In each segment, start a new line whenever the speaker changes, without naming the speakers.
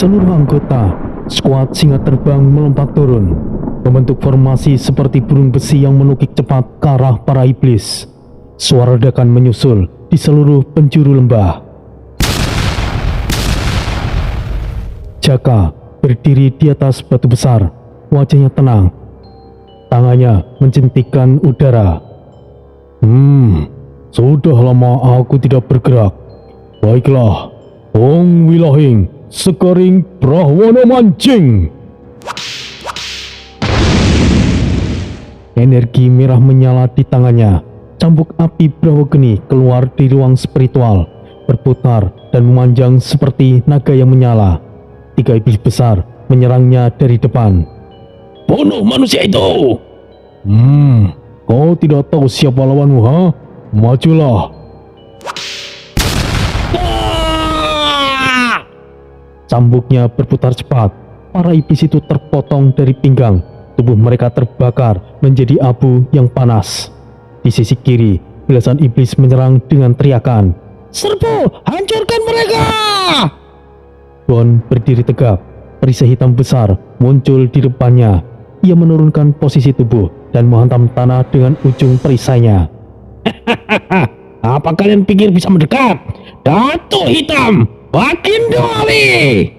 Seluruh anggota skuad singa terbang melompat turun, membentuk formasi seperti burung besi yang menukik cepat ke arah para iblis. Suara ledakan menyusul di seluruh penjuru lembah. Jaka berdiri di atas batu besar, wajahnya tenang. Tangannya mencentikkan udara. Sudah lama aku tidak bergerak. Baiklah, Ong Wilahing, Sekering Brahwana mancing. Energi merah menyala di tangannya. Cambuk api Brahwageni keluar di ruang spiritual, berputar dan memanjang seperti naga yang menyala. 3 iblis besar menyerangnya dari depan.
Bunuh manusia itu!
Kau tidak tahu siapa lawanmu, ha? Majulah. Cambuknya berputar cepat. Para iblis itu terpotong dari pinggang. Tubuh mereka terbakar menjadi abu yang panas. Di sisi kiri, belasan iblis menyerang dengan teriakan,
Serbu! Hancurkan mereka!
Bon berdiri tegap. Perisai hitam besar muncul di depannya. Ia menurunkan posisi tubuh dan menghantam tanah dengan ujung perisainya.
Apa kalian pikir bisa mendekat? Datuk Hitam, Bagindo Ali!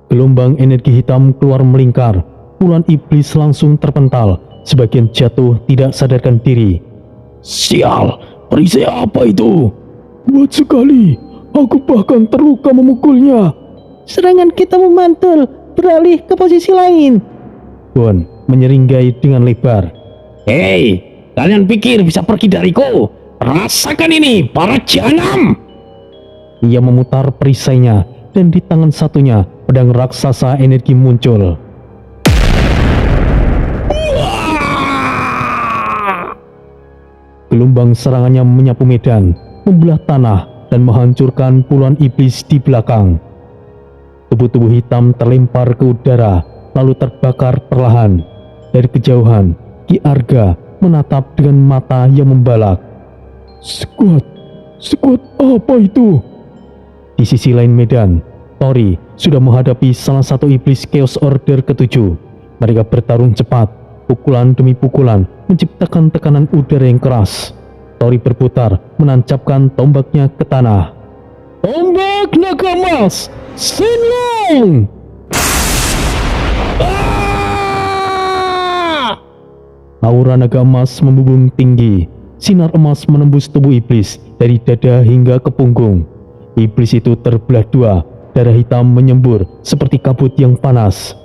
Gelombang energi hitam keluar melingkar. Puluhan iblis langsung terpental. Sebagian jatuh tidak sadarkan diri.
Sial, perisai apa itu?
Kuat sekali. Aku bahkan terluka memukulnya.
Serangan kita memantul, beralih ke posisi lain.
Bon menyeringai dengan lebar.
Hei, kalian pikir bisa pergi dariku? Rasakan ini, para jahanam!
Ia memutar perisainya, dan di tangan satunya pedang raksasa energi muncul. Gelombang serangannya menyapu medan, membelah tanah, dan menghancurkan puluhan iblis di belakang. Tubuh-tubuh hitam terlempar ke udara, lalu terbakar perlahan. Dari kejauhan, Ki Arga menatap dengan mata yang membalak. Skuad apa itu? Di sisi lain medan, Tori sudah menghadapi salah satu iblis Chaos Order ke-7. Mereka bertarung cepat, pukulan demi pukulan, menciptakan tekanan udara yang keras. Tori berputar, menancapkan tombaknya ke tanah. Tombak naga emas, Shenlong! Aura naga emas membumbung tinggi. Sinar emas menembus tubuh iblis dari dada hingga ke punggung. Iblis itu terbelah dua, darah hitam menyembur seperti kabut yang panas.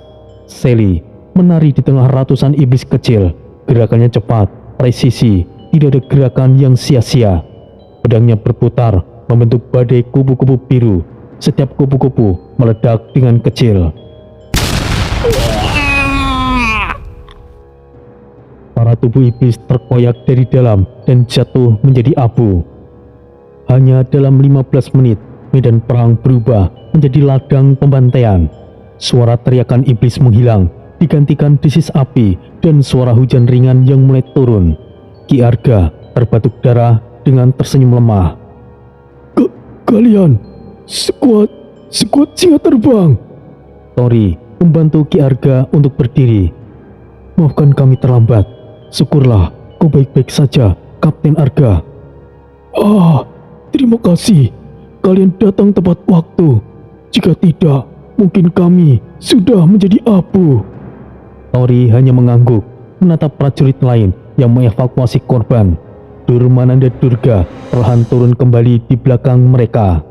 Sally menari di tengah ratusan iblis kecil. Gerakannya cepat, presisi, tidak ada gerakan yang sia-sia. Pedangnya berputar, membentuk badai kupu-kupu biru. Setiap kupu-kupu meledak dengan kecil. Para tubuh iblis terkoyak dari dalam dan jatuh menjadi abu. Hanya dalam 15 menit, medan perang berubah menjadi ladang pembantaian. Suara teriakan iblis menghilang, digantikan desis api dan suara hujan ringan yang mulai turun. Ki Arga terbatuk darah dengan tersenyum lemah. Kalian, skuad singa terbang. Tori membantu Ki Arga untuk berdiri. Maafkan kami terlambat. Syukurlah kau baik-baik saja, Kapten Arga. Terima kasih. Kalian datang tepat waktu. Jika tidak, mungkin kami sudah menjadi abu. Tori hanya mengangguk, menatap prajurit lain yang mengevakuasi korban. Durmananda Durga perlahan turun kembali di belakang mereka.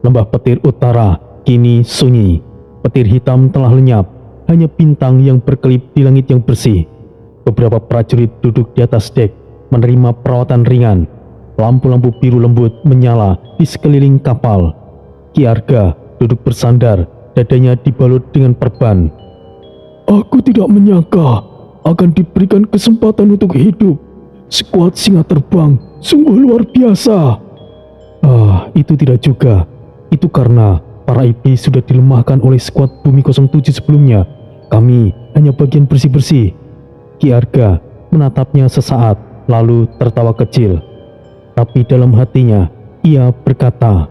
Lembah petir utara kini sunyi. Petir hitam telah lenyap, hanya bintang yang berkelip di langit yang bersih. Beberapa prajurit duduk di atas dek, menerima perawatan ringan. Lampu-lampu biru lembut menyala di sekeliling kapal. Ki Arga duduk bersandar, dadanya dibalut dengan perban. Aku tidak menyangka akan diberikan kesempatan untuk hidup. Skuad singa terbang sungguh luar biasa. Itu tidak juga. Itu karena para iblis sudah dilemahkan oleh skuad Bumi 07 sebelumnya. Kami hanya bagian bersih-bersih. Ki Arga menatapnya sesaat, lalu tertawa kecil. Tapi dalam hatinya, Ia berkata,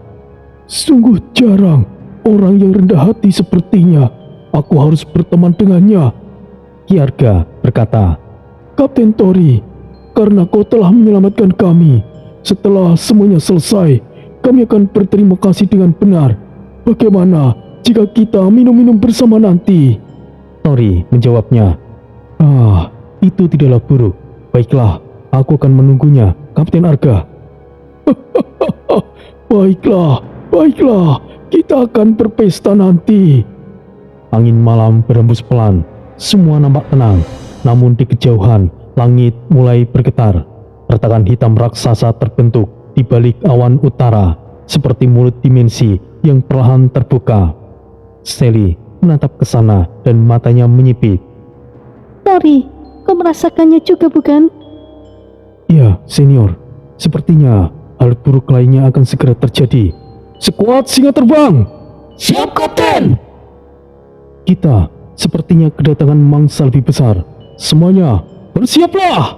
"Sungguh jarang orang yang rendah hati sepertinya. Aku harus berteman dengannya." Ki Arga berkata, "Kapten Tori, karena kau telah menyelamatkan kami. Setelah semuanya selesai, kami akan berterima kasih dengan benar. Bagaimana jika kita minum-minum bersama nanti?" Tori menjawabnya, itu tidaklah buruk. Baiklah, aku akan menunggunya, Kapten Arga." Baiklah, kita akan berpesta nanti. Angin malam berembus pelan, semua nampak tenang. Namun di kejauhan, langit mulai bergetar. Retakan hitam raksasa terbentuk di balik awan utara, seperti mulut dimensi yang perlahan terbuka. Sally menatap ke sana dan matanya menyipit.
Tori, kau merasakannya juga bukan?
Ya, senior. Sepertinya hal buruk lainnya akan segera terjadi. Skuad singa terbang!
Siap, Kapten!
Kita sepertinya kedatangan mangsa lebih besar. Semuanya bersiaplah!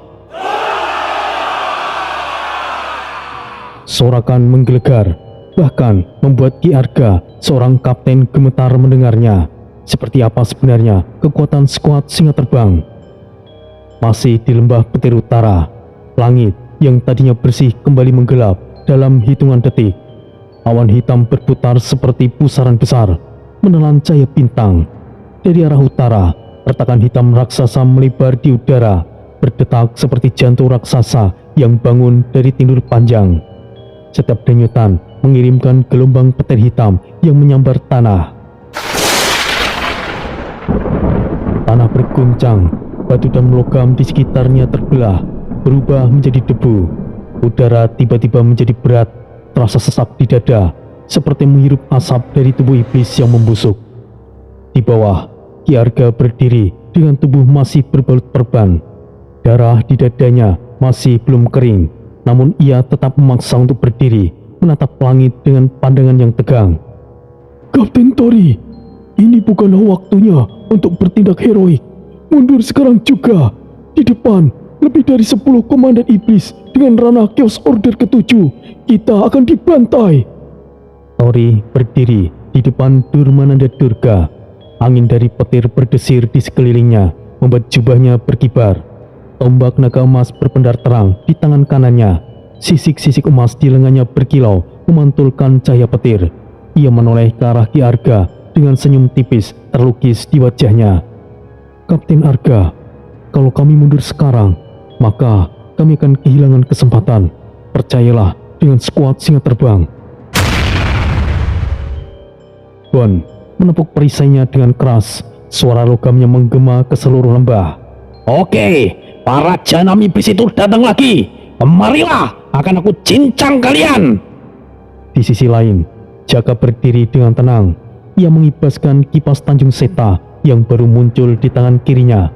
Sorakan menggelegar, bahkan membuat Ki Arga, seorang kapten, gemetar mendengarnya. Seperti apa sebenarnya kekuatan skuad singa terbang? Masih di lembah petir utara, langit yang tadinya bersih kembali menggelap dalam hitungan detik. Awan hitam berputar seperti pusaran besar, menelan cahaya bintang. Dari arah utara, retakan hitam raksasa melebar di udara, berdetak seperti jantung raksasa yang bangun dari tidur panjang. Setiap denyutan mengirimkan gelombang petir hitam yang menyambar tanah. Tanah berguncang, batu dan logam di sekitarnya terbelah, berubah menjadi debu. Udara tiba-tiba menjadi berat, terasa sesak di dada, seperti menghirup asap dari tubuh iblis yang membusuk. Di bawah, Ki Arga berdiri dengan tubuh masih berbalut perban. Darah di dadanya masih belum kering, namun ia tetap memaksa untuk berdiri, menatap langit dengan pandangan yang tegang. "Kapten Tori, ini bukanlah waktunya untuk bertindak heroik. Mundur sekarang juga. Di depan, lebih dari 10 komandan iblis dengan ranah Chaos Order ke-7. Kita akan dibantai." Tori berdiri di depan Durmananda Durga. Angin dari petir berdesir di sekelilingnya, membuat jubahnya berkibar. Tombak naga emas berpendar terang di tangan kanannya. Sisik-sisik emas di lengannya berkilau, memantulkan cahaya petir. Ia menoleh ke arah Ki Arga dengan senyum tipis terlukis di wajahnya. "Kapten Arga, kalau kami mundur sekarang, maka kami akan kehilangan kesempatan. Percayalah dengan skuad singa terbang." Bon menepuk perisainya dengan keras. Suara logamnya menggema ke seluruh lembah.
Oke, para janam iblis itu datang lagi. Kemarilah, akan aku cincang kalian.
Di sisi lain, Jaka berdiri dengan tenang. Ia mengibaskan kipas Tanjung Seta yang baru muncul di tangan kirinya.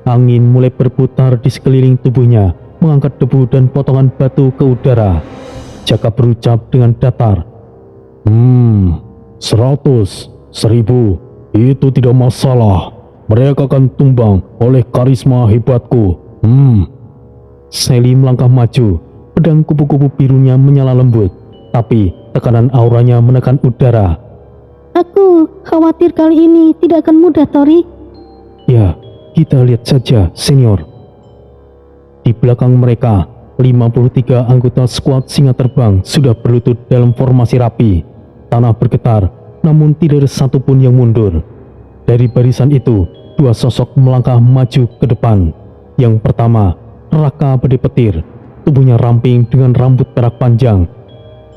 Angin mulai berputar di sekeliling tubuhnya, mengangkat debu dan potongan batu ke udara. Jaka berucap dengan datar, 100, 1000, itu tidak masalah. Mereka akan tumbang oleh karisma hebatku. Sally melangkah maju, pedang kupu-kupu birunya menyala lembut, tapi tekanan auranya menekan udara.
Aku khawatir kali ini tidak akan mudah, Tori.
Ya, kita lihat saja, senior. Di belakang mereka, 53 anggota skuad singa terbang sudah berlutut dalam formasi rapi. Tanah bergetar, namun tidak ada satupun yang mundur. Dari barisan itu, dua sosok melangkah maju ke depan. Yang pertama, Raka Badai Petir, tubuhnya ramping dengan rambut perak panjang.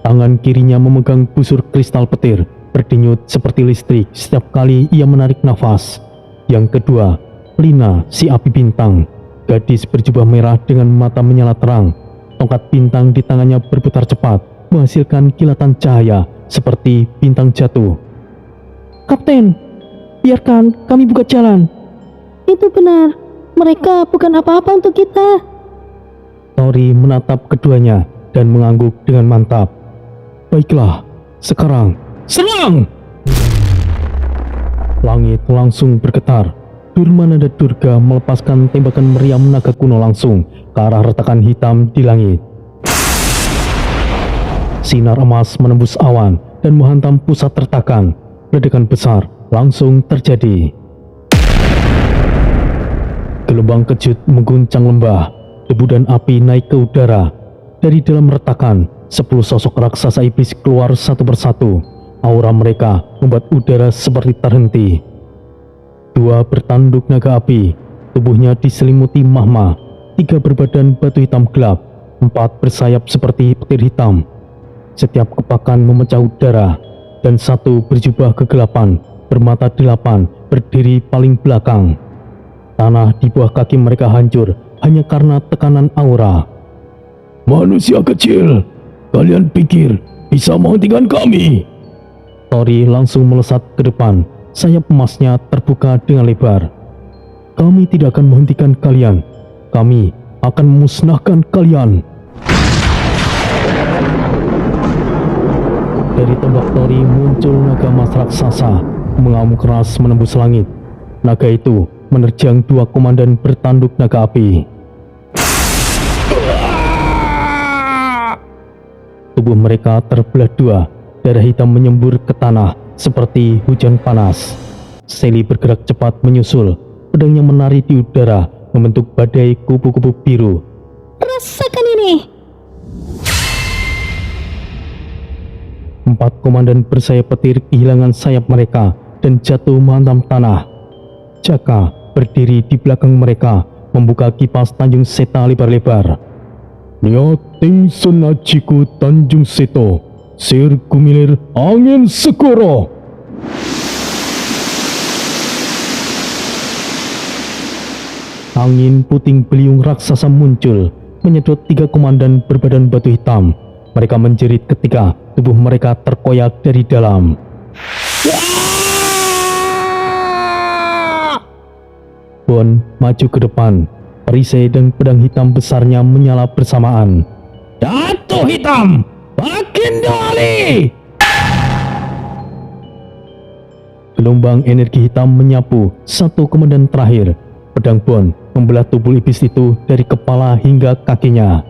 Tangan kirinya memegang busur kristal petir, berdenyut seperti listrik setiap kali ia menarik nafas. Yang kedua, Lina, si api bintang, gadis berjubah merah dengan mata menyala terang. Tongkat bintang di tangannya berputar cepat, menghasilkan kilatan cahaya seperti bintang jatuh.
Kapten, biarkan kami buka jalan. Itu benar, mereka bukan apa-apa untuk kita.
Tori menatap keduanya dan mengangguk dengan mantap. Baiklah, sekarang serang! Langit langsung bergetar. Durmananda Durga melepaskan tembakan meriam naga kuno langsung ke arah retakan hitam di langit. Sinar emas menembus awan dan menghantam pusat retakan. Ledakan besar langsung terjadi. Gelombang kejut mengguncang lembah. Debu dan api naik ke udara. Dari dalam retakan, 10 sosok raksasa iblis keluar satu persatu. Aura mereka membuat udara seperti terhenti. 2 bertanduk naga api, tubuhnya diselimuti mahma. 3 berbadan batu hitam gelap, 4 bersayap seperti petir hitam. Setiap kepakan memecah udara, dan 1 berjubah kegelapan, bermata 8, berdiri paling belakang. Tanah di bawah kaki mereka hancur hanya karena tekanan aura.
Manusia kecil, kalian pikir bisa menghentikan kami?
Tori langsung melesat ke depan, sayap emasnya terbuka dengan lebar. Kami tidak akan menghentikan kalian. Kami akan memusnahkan kalian. Dari tombak Tori muncul naga emas raksasa, mengamuk keras menembus langit. Naga itu menerjang 2 komandan bertanduk naga api. Tubuh mereka terbelah 2, darah hitam menyembur ke tanah seperti hujan panas. Sally bergerak cepat menyusul, pedangnya menari di udara membentuk badai kupu-kupu biru.
Rasakan ini.
4 komandan bersayap petir kehilangan sayap mereka dan jatuh menghantam tanah. Jaka berdiri di belakang mereka, membuka kipas Tanjung Seta lebar-lebar. Nyating senajiku Tanjung Seto, sir gumilir angin segoro. Angin puting beliung raksasa muncul, menyedot 3 komandan berbadan batu hitam. Mereka menjerit ketika tubuh mereka terkoyak dari dalam. Bon maju ke depan. Perisai dan pedang hitam besarnya menyala bersamaan.
Datuk Hitam, Baginda Ali!
Gelombang energi hitam menyapu 1 komandan terakhir. Pedang Bon membelah tubuh iblis itu dari kepala hingga kakinya.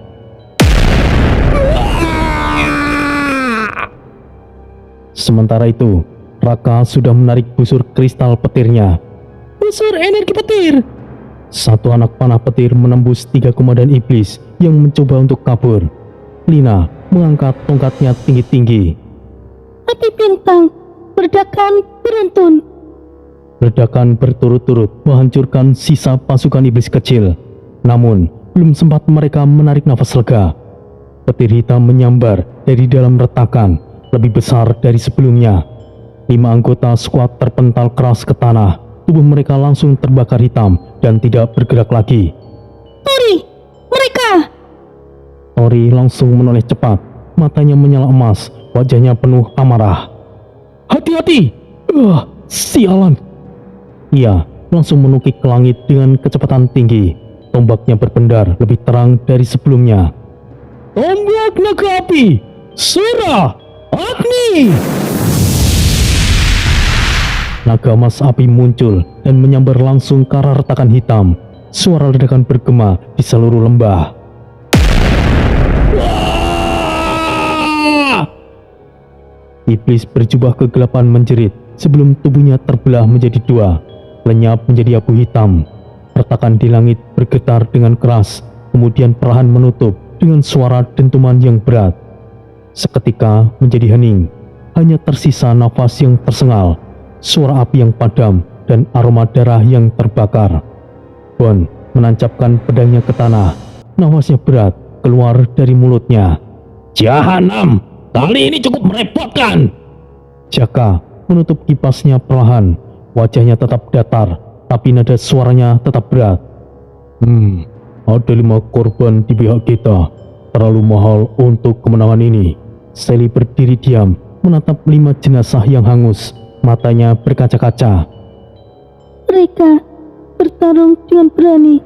Sementara itu, Raka sudah menarik busur kristal petirnya.
Busur energi petir.
1 anak panah petir menembus 3 komandan iblis yang mencoba untuk kabur. Lina mengangkat tongkatnya tinggi-tinggi.
Api bintang. Ledakan beruntun.
Ledakan berturut-turut menghancurkan sisa pasukan iblis kecil. Namun, belum sempat mereka menarik nafas lega. Petir hitam menyambar dari dalam retakan, lebih besar dari sebelumnya. 5 anggota skuad terpental keras ke tanah. Tubuh mereka langsung terbakar hitam dan tidak bergerak lagi.
Tori, mereka.
Tori langsung menoleh cepat. Matanya menyala emas, wajahnya penuh amarah. Hati-hati! Sialan! Ia langsung menukik ke langit dengan kecepatan tinggi. Tombaknya berpendar lebih terang dari sebelumnya. Tombak naga api! Surah! Agni! Naga emas api muncul dan menyambar langsung ke arah retakan hitam. Suara ledakan bergema di seluruh lembah. Iblis berjubah kegelapan menjerit sebelum tubuhnya terbelah menjadi 2, lenyap menjadi abu hitam. Retakan di langit bergetar dengan keras, kemudian perlahan menutup dengan suara dentuman yang berat. Seketika menjadi hening, hanya tersisa nafas yang tersengal, suara api yang padam, dan aroma darah yang terbakar. Bon menancapkan pedangnya ke tanah, nafasnya berat keluar dari mulutnya.
Jahanam, kali ini cukup merepotkan.
Jaka menutup kipasnya perlahan, wajahnya tetap datar, tapi nada suaranya tetap berat. Ada 5 korban di pihak kita, terlalu mahal untuk kemenangan ini. Sally berdiri diam, menatap 5 jenazah yang hangus, matanya berkaca-kaca.
Mereka bertarung dengan berani.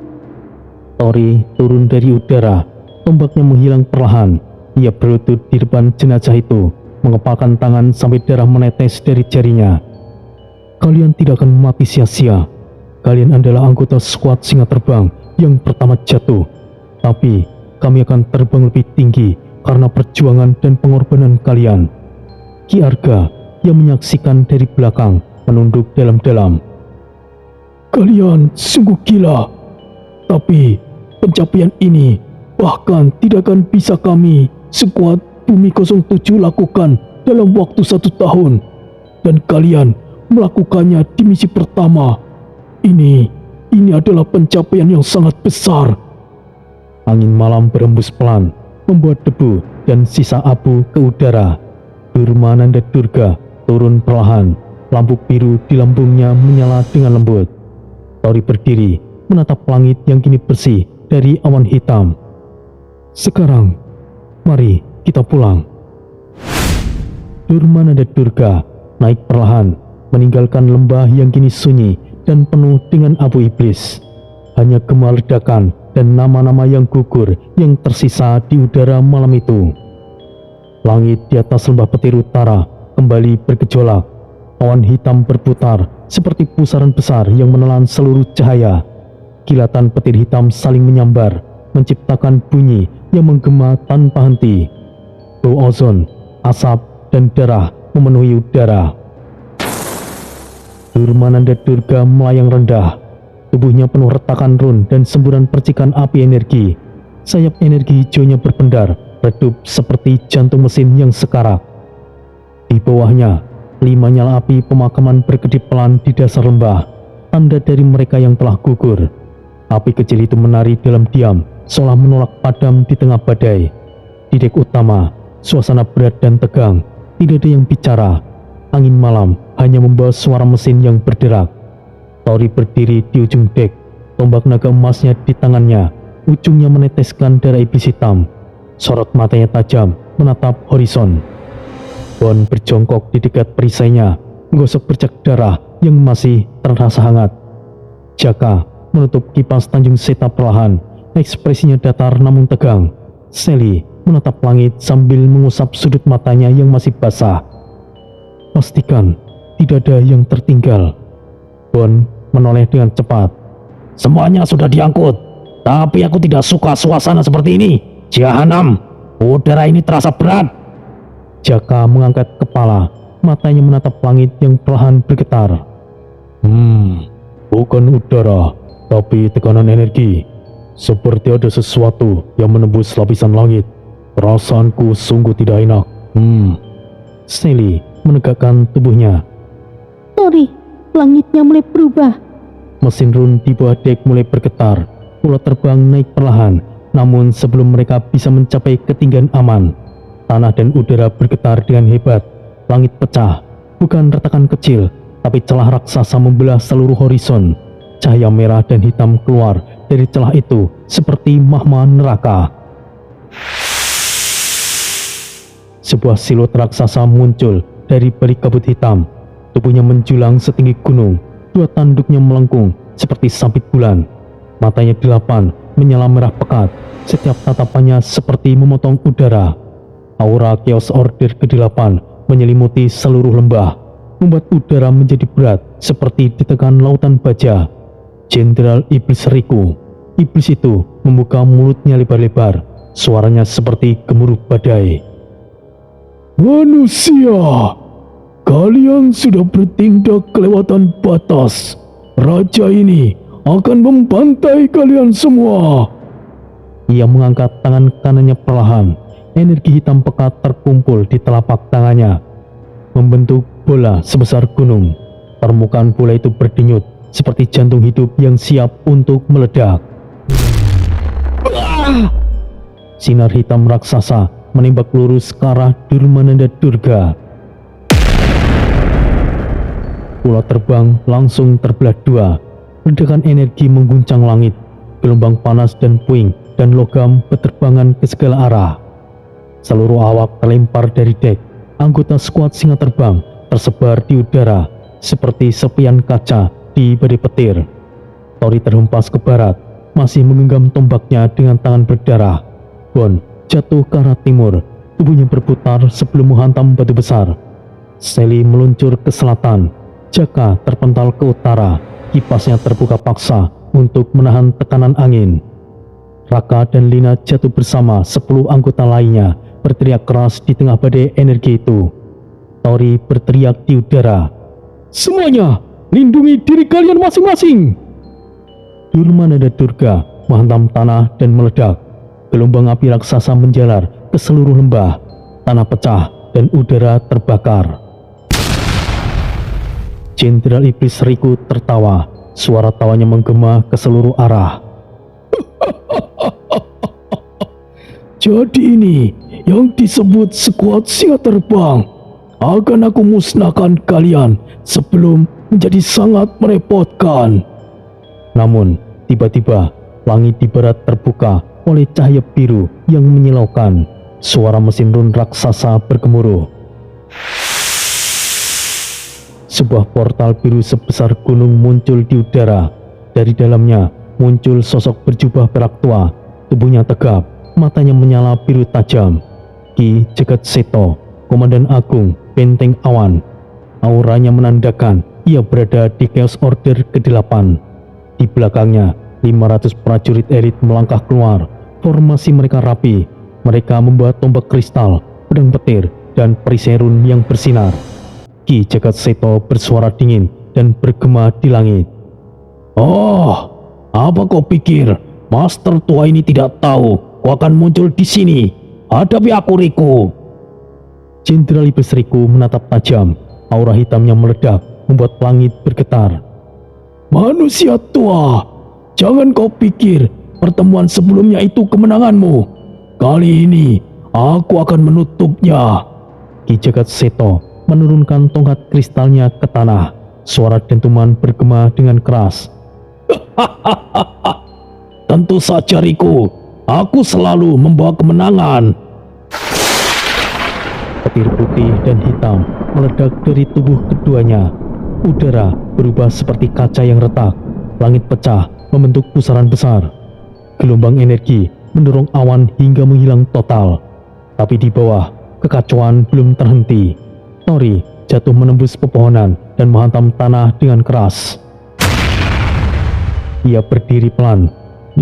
Tori turun dari udara, tombaknya menghilang perlahan. Ia berlutut di depan jenazah itu, mengepalkan tangan sampai darah menetes dari jarinya. Kalian tidak akan mati sia-sia. Kalian adalah anggota skuad singa terbang yang pertama jatuh. Tapi kami akan terbang lebih tinggi karena perjuangan dan pengorbanan kalian. Ki Arga yang menyaksikan dari belakang menunduk dalam-dalam. Kalian sungguh gila, tapi pencapaian ini bahkan tidak akan bisa kami sekuat Bumi 07 lakukan dalam waktu 1 tahun. Dan kalian melakukannya di misi pertama. Ini adalah pencapaian yang sangat besar. Angin malam berembus pelan, membuat debu dan sisa abu ke udara. Durmananda Durga turun perlahan, lampu biru di lambungnya menyala dengan lembut. Tori berdiri, menatap langit yang kini bersih dari awan hitam. Sekarang, mari kita pulang. Durmananda Durga naik perlahan, meninggalkan lembah yang kini sunyi dan penuh dengan abu iblis. Hanya gema ledakan dan nama-nama yang gugur yang tersisa di udara malam itu. Langit di atas lembah petir utara kembali bergejolak. Awan hitam berputar seperti pusaran besar yang menelan seluruh cahaya. Kilatan petir hitam saling menyambar, menciptakan bunyi yang menggema tanpa henti. Bau ozon, asap, dan darah memenuhi udara. Durmananda Durga melayang rendah. Tubuhnya penuh retakan run dan semburan percikan api energi. Sayap energi hijaunya berpendar, redup seperti jantung mesin yang sekarat. Di bawahnya, 5 nyala api pemakaman berkedip pelan di dasar lembah, tanda dari mereka yang telah gugur. Api kecil itu menari dalam diam, seolah menolak padam di tengah badai. Di dek utama, suasana berat dan tegang. Tidak ada yang bicara. Angin malam hanya membawa suara mesin yang berderak. Tori berdiri di ujung dek, tombak naga emasnya di tangannya, ujungnya meneteskan darah iblis hitam. Sorot matanya tajam, menatap horizon. Bon berjongkok di dekat perisainya, menggosok bercak darah yang masih terasa hangat. Jaka menutup kipas Tanjung Seta perlahan, ekspresinya datar namun tegang. Sally menatap langit sambil mengusap sudut matanya yang masih basah. Pastikan tidak ada yang tertinggal. Bon menoleh dengan cepat.
Semuanya sudah diangkut, tapi aku tidak suka suasana seperti ini. Jahanam, udara ini terasa berat.
Jaka mengangkat kepala, matanya menatap langit yang perlahan bergetar. Bukan udara, tapi tekanan energi. Seperti ada sesuatu yang menembus lapisan langit. Perasaanku sungguh tidak enak. Sally menegakkan tubuhnya.
Tori, langitnya mulai berubah.
Mesin run di bawah dek mulai bergetar. Ulat terbang naik perlahan, namun sebelum mereka bisa mencapai ketinggian aman, tanah dan udara bergetar dengan hebat. Langit pecah, bukan retakan kecil, tapi celah raksasa membelah seluruh horizon. Cahaya merah dan hitam keluar dari celah itu seperti mahma neraka. Sebuah siluet raksasa muncul dari balik kabut hitam. Tubuhnya menjulang setinggi gunung, 2 tanduknya melengkung seperti sabit bulan. Matanya delapan, menyala merah pekat. Setiap tatapannya seperti memotong udara. Aura Chaos Order ke-8 menyelimuti seluruh lembah, membuat udara menjadi berat seperti ditekan lautan baja. Jenderal Iblis Riku. Iblis itu membuka mulutnya lebar-lebar, suaranya seperti gemuruh badai. Manusia, kalian sudah bertindak kelewatan batas. Raja ini akan membantai kalian semua. Ia mengangkat tangan kanannya perlahan. Energi hitam pekat terkumpul di telapak tangannya, membentuk bola sebesar gunung. Permukaan bola itu berdenyut seperti jantung hidup yang siap untuk meledak. Sinar hitam raksasa menembak lurus ke arah Durmananda Durga. Ulat terbang langsung terbelah 2. Ledakan energi mengguncang langit. Gelombang panas dan puing dan logam berterbangan ke segala arah. Seluruh awak terlempar dari dek. Anggota skuad singa terbang tersebar di udara seperti serpian kaca di badai petir. Tori terhempas ke barat, masih menggenggam tombaknya dengan tangan berdarah. Bon jatuh ke arah timur, tubuhnya berputar sebelum menghantam batu besar. Sally meluncur ke selatan. Jaka terpental ke utara, kipasnya terbuka paksa untuk menahan tekanan angin. Raka dan Lina jatuh bersama 10 anggota lainnya berteriak keras di tengah badai energi itu. Tori berteriak di udara, "Semuanya, lindungi diri kalian masing-masing!" Durmanada Durga menghantam tanah dan meledak. Gelombang api raksasa menjalar ke seluruh lembah. Tanah pecah dan udara terbakar. Jenderal Iblis Riku tertawa. Suara tawanya menggema ke seluruh arah. Jadi ini yang disebut sekuat singa terbang. Akan aku musnahkan kalian sebelum menjadi sangat merepotkan. Namun, tiba-tiba langit di barat terbuka oleh cahaya biru yang menyilaukan. Suara mesin run raksasa bergemuruh. Sebuah portal biru sebesar gunung muncul di udara. Dari dalamnya muncul sosok berjubah perak tua. Tubuhnya tegap, matanya menyala biru tajam. Ki Jagat Seto, Komandan Agung Benteng Awan. Auranya menandakan ia berada di Chaos Order ke-8. Di belakangnya 500 prajurit elit melangkah keluar. Formasi mereka rapi. Mereka membawa tombak kristal, pedang petir, dan perisai run yang bersinar. Ki Jagat Seto bersuara dingin dan bergema di langit. "Oh, apa kau pikir Master tua ini tidak tahu kau akan muncul di sini? Hadapi aku, Riku." Jenderal Iblis Riku menatap tajam. Aura hitamnya meledak, membuat langit bergetar. "Manusia tua, jangan kau pikir pertemuan sebelumnya itu kemenanganmu. Kali ini aku akan menutupnya." Ki Jagat Seto menurunkan tongkat kristalnya ke tanah. Suara dentuman bergema dengan keras. "Tentu saja, Riku. Aku selalu membawa kemenangan." Petir putih dan hitam meledak dari tubuh keduanya. Udara berubah seperti kaca yang retak. Langit pecah membentuk pusaran besar. Gelombang energi mendorong awan hingga menghilang total. Tapi di bawah, kekacauan belum terhenti. Tori jatuh menembus pepohonan dan menghantam tanah dengan keras. Ia berdiri pelan,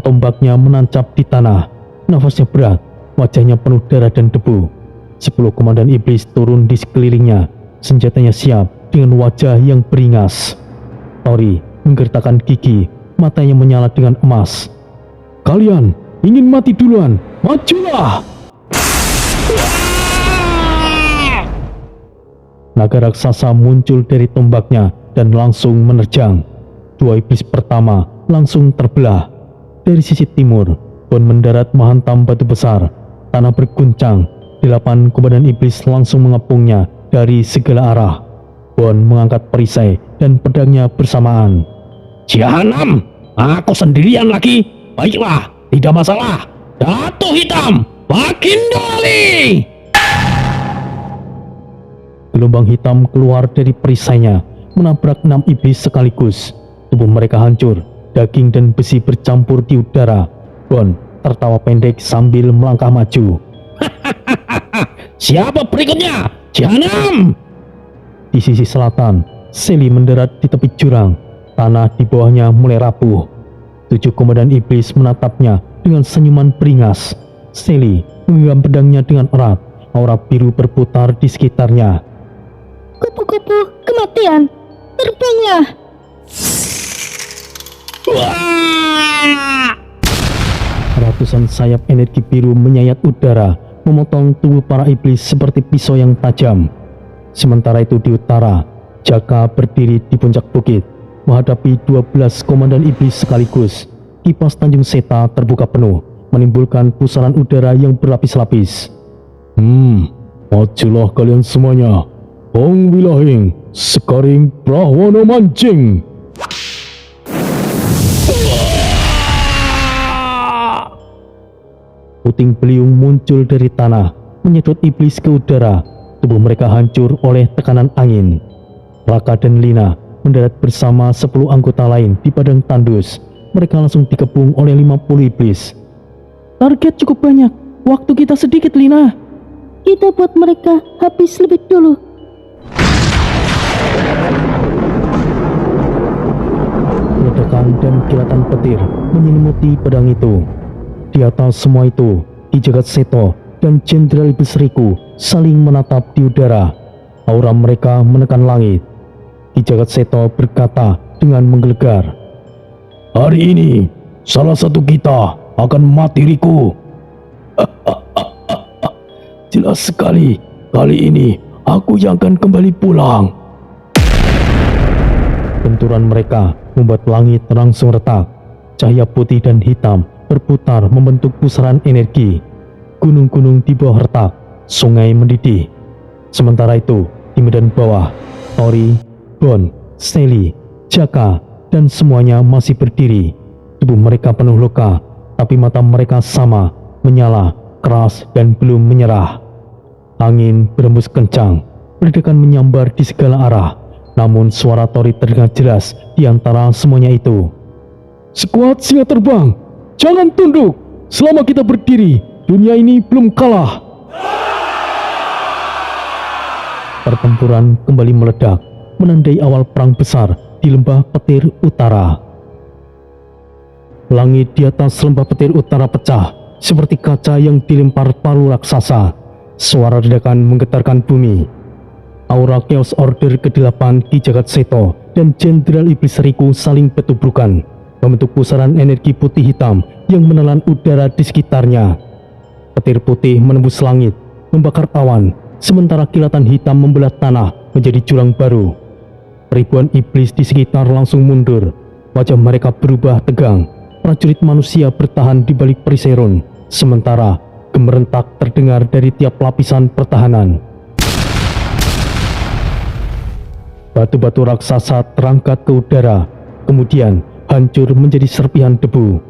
tombaknya menancap di tanah. Nafasnya berat, wajahnya penuh darah dan debu. 10 komandan iblis turun di sekelilingnya, senjatanya siap dengan wajah yang beringas. Tori menggertakkan gigi, matanya menyala dengan emas. "Kalian ingin mati duluan? Majulah!" Naga raksasa muncul dari tombaknya dan langsung menerjang. 2 iblis pertama langsung terbelah. Dari sisi timur, Bon mendarat menghantam batu besar. Tanah berguncang. 8 komandan iblis langsung mengepungnya dari segala arah. Bon mengangkat perisai dan pedangnya bersamaan.
Jahanam, aku sendirian lagi. Baiklah, tidak masalah. Datu Hitam, Bagindali!
Gelombang hitam keluar dari perisainya, menabrak 6 iblis sekaligus. Tubuh mereka hancur, daging dan besi bercampur di udara. Bon tertawa pendek sambil melangkah maju.
Siapa berikutnya? Jahanam!
Di sisi selatan, Seli mendarat di tepi jurang. Tanah di bawahnya mulai rapuh. 7 komandan iblis menatapnya dengan senyuman beringas. Seli menggenggam pedangnya dengan erat. Aura biru berputar di sekitarnya.
Kupu-kupu kematian, terbanglah!
Ratusan sayap energi biru menyayat udara, memotong tubuh para iblis seperti pisau yang tajam. Sementara itu di utara, Jaka berdiri di puncak bukit, menghadapi 12 komandan iblis sekaligus. Kipas Tanjung Seta terbuka penuh, menimbulkan pusaran udara yang berlapis-lapis. Majulah kalian semuanya. Hong Wilahing, Sekaring Prahwana Mancing. Puting beliung muncul dari tanah, menyedot iblis ke udara. Tubuh mereka hancur oleh tekanan angin. Raka dan Lina mendarat bersama 10 anggota lain di padang tandus. Mereka langsung dikepung oleh 50 iblis.
Target cukup banyak, waktu kita sedikit, Lina. Kita buat mereka habis lebih dulu.
Ledakan dan kilatan petir menyelimuti pedang itu. Di atas semua itu, Ki Jagatseto dan Jenderal Iblis Riku saling menatap di udara. Aura mereka menekan langit. Ki Jagatseto berkata dengan menggelegar,
Hari ini, salah satu kita akan mati, Riku. Jelas sekali, kali ini aku yang akan kembali pulang.
Benturan mereka membuat langit langsung retak. Cahaya putih dan hitam berputar membentuk pusaran energi. Gunung-gunung di bawah retak, sungai mendidih. Sementara itu, di medan bawah, Tori, Bon, Sally, Jaka, dan semuanya masih berdiri. Tubuh mereka penuh luka, tapi mata mereka sama, menyala, keras, dan belum menyerah. Angin berembus kencang, ledakan menyambar di segala arah. Namun suara Tori terdengar jelas di antara semuanya itu. Sekuat singa terbang, jangan tunduk. Selama kita berdiri, dunia ini belum kalah. Pertempuran kembali meledak, menandai awal perang besar di lembah petir utara. Langit di atas lembah petir utara pecah, seperti kaca yang dilempar palu raksasa. Suara ledakan menggetarkan bumi. Aura Chaos Order ke-8 Ki Jagatseto dan Jenderal Iblis Riku saling bertubrukan, membentuk pusaran energi putih hitam yang menelan udara di sekitarnya. Petir putih menembus langit, membakar awan, sementara kilatan hitam membelah tanah menjadi jurang baru. Ribuan iblis di sekitar langsung mundur, wajah mereka berubah tegang. Prajurit manusia bertahan di balik periserun, sementara gemerentak terdengar dari tiap lapisan pertahanan. Batu-batu raksasa terangkat ke udara, kemudian hancur menjadi serpihan debu.